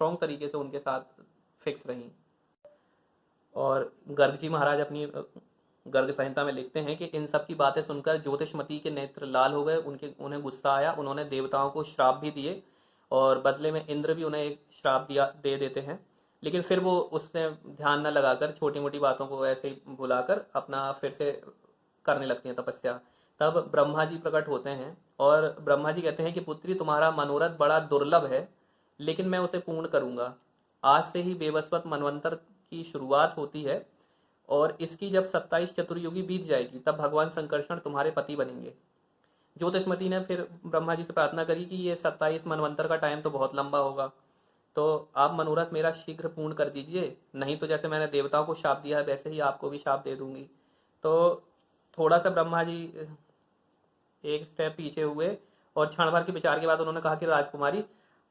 Strong तरीके से उनके साथ फिक्स रहीं। और गर्ग जी महाराज अपनी गर्ग संहिता में लिखते हैं कि इन सब की बातें सुनकर ज्योतिषमती के नेत्र लाल हो गए, उन्हें गुस्सा आया, उन्होंने देवताओं को श्राप भी दिए और बदले में इंद्र भी उन्हें एक श्राप दे देते हैं। लेकिन फिर वो उसने ध्यान न लगाकर छोटी मोटी बातों को ऐसे ही भुलाकर अपना फिर से करने लगती हैं तपस्या। तब ब्रह्मा जी प्रकट होते हैं और ब्रह्मा जी कहते हैं कि पुत्री, तुम्हारा मनोरथ बड़ा दुर्लभ है, लेकिन मैं उसे पूर्ण करूंगा। आज से ही बेवस्वत मनवंतर की शुरुआत होती है और इसकी जब 27 चतुर्युगी बीत जाएगी तब भगवान संकर्षण तुम्हारे पति बनेंगे। ज्योतिषमती ने फिर ब्रह्मा जी से प्रार्थना करी कि ये 27 मनवंतर का टाइम तो बहुत लंबा होगा, तो आप मनोरथ मेरा शीघ्र पूर्ण कर दीजिए, नहीं तो जैसे मैंने देवताओं को शाप दिया है वैसे ही आपको भी शाप दे दूंगी। तो थोड़ा सा ब्रह्मा जी एक स्टेप पीछे हुए और क्षण भर के विचार के बाद उन्होंने कहा कि राजकुमारी,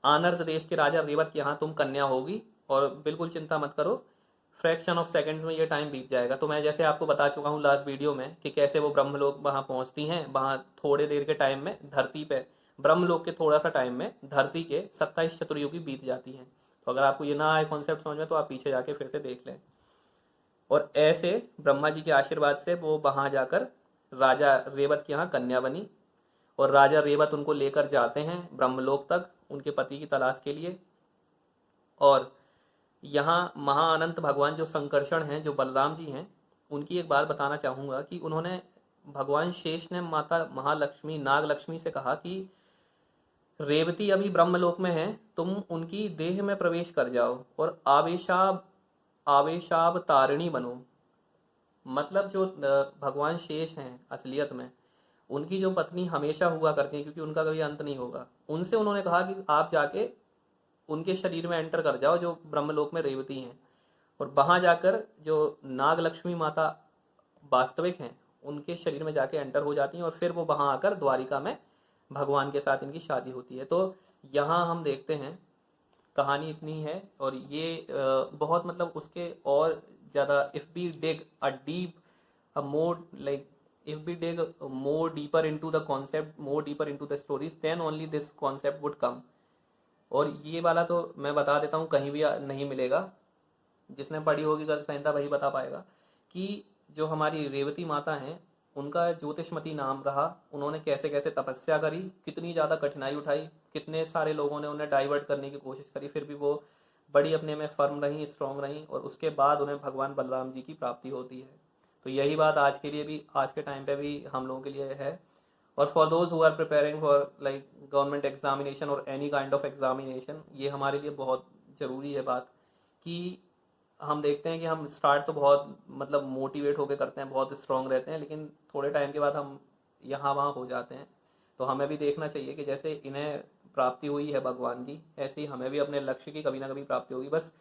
आनर्द देश के राजा रेवत के यहाँ तुम कन्या होगी और बिल्कुल चिंता मत करो, फ्रैक्शन ऑफ सेकंड्स में ये टाइम बीत जाएगा। तो मैं जैसे आपको बता चुका हूँ लास्ट वीडियो में कि कैसे वो ब्रह्मलोक वहां पहुंचती हैं, वहां थोड़े देर के टाइम में धरती पे, ब्रह्मलोक के थोड़ा सा टाइम में धरती के 27 चतुर्युगी बीत जाती हैं। तो अगर आपको ये ना आए कॉन्सेप्ट समझ में तो आप पीछे जाके फिर से देख लें। और ऐसे ब्रह्मा जी के आशीर्वाद से वो वहां जाकर राजा रेवत के यहाँ कन्या बनी और राजा रेवत उनको लेकर जाते हैं ब्रह्मलोक तक उनके पति की तलाश के लिए। और यहाँ महाअनंत भगवान जो संकर्षण हैं, जो बलराम जी हैं, उनकी एक बात बताना चाहूँगा कि उन्होंने, भगवान शेष ने माता महालक्ष्मी नागलक्ष्मी से कहा कि रेवती अभी ब्रह्मलोक में है, तुम उनकी देह में प्रवेश कर जाओ और आवेशाब तारिणी बनो। मतलब जो भगवान शेष हैं असलियत में, उनकी जो पत्नी हमेशा हुआ करती है क्योंकि उनका कभी अंत नहीं होगा, उनसे उन्होंने कहा कि आप जाके उनके शरीर में एंटर कर जाओ जो ब्रह्मलोक में रेवती हैं, और वहां जाकर जो नाग लक्ष्मी माता वास्तविक हैं उनके शरीर में जाके एंटर हो जाती हैं और फिर वो वहां आकर द्वारिका में भगवान के साथ इनकी शादी होती है। तो यहाँ हम देखते हैं कहानी इतनी है और ये बहुत मतलब उसके और ज़्यादा, if we dig a deep a more like if we dig more deeper into the concept, more deeper into the stories, then only this concept would come। और ये वाला तो मैं बता देता हूँ कहीं भी नहीं मिलेगा, जिसने पढ़ी होगी गर्ग संहिता वही बता पाएगा कि जो हमारी रेवती माता हैं उनका ज्योतिषमती नाम रहा, उन्होंने कैसे कैसे तपस्या करी, कितनी ज़्यादा कठिनाई उठाई, कितने सारे लोगों ने उन्हें डाइवर्ट करने की कोशिश करी, फिर भी वो बड़ी अपने में फर्म रहीं, स्ट्रांग रहीं और उसके बाद उन्हें भगवान बलराम जी की प्राप्ति होती है। तो यही बात आज के लिए भी, आज के टाइम पे भी हम लोगों के लिए है। और for those who are preparing for like government examination और एनी काइंड ऑफ एग्जामिनेशन, ये हमारे लिए बहुत ज़रूरी है बात कि हम देखते हैं कि हम स्टार्ट तो बहुत मतलब मोटिवेट होकर करते हैं, बहुत स्ट्रांग रहते हैं, लेकिन थोड़े टाइम के बाद हम यहाँ वहाँ हो जाते हैं। तो हमें भी देखना चाहिए कि जैसे इन्हें प्राप्ति हुई है भगवान की, ऐसे ही हमें भी अपने लक्ष्य की कभी ना कभी प्राप्ति होगी। बस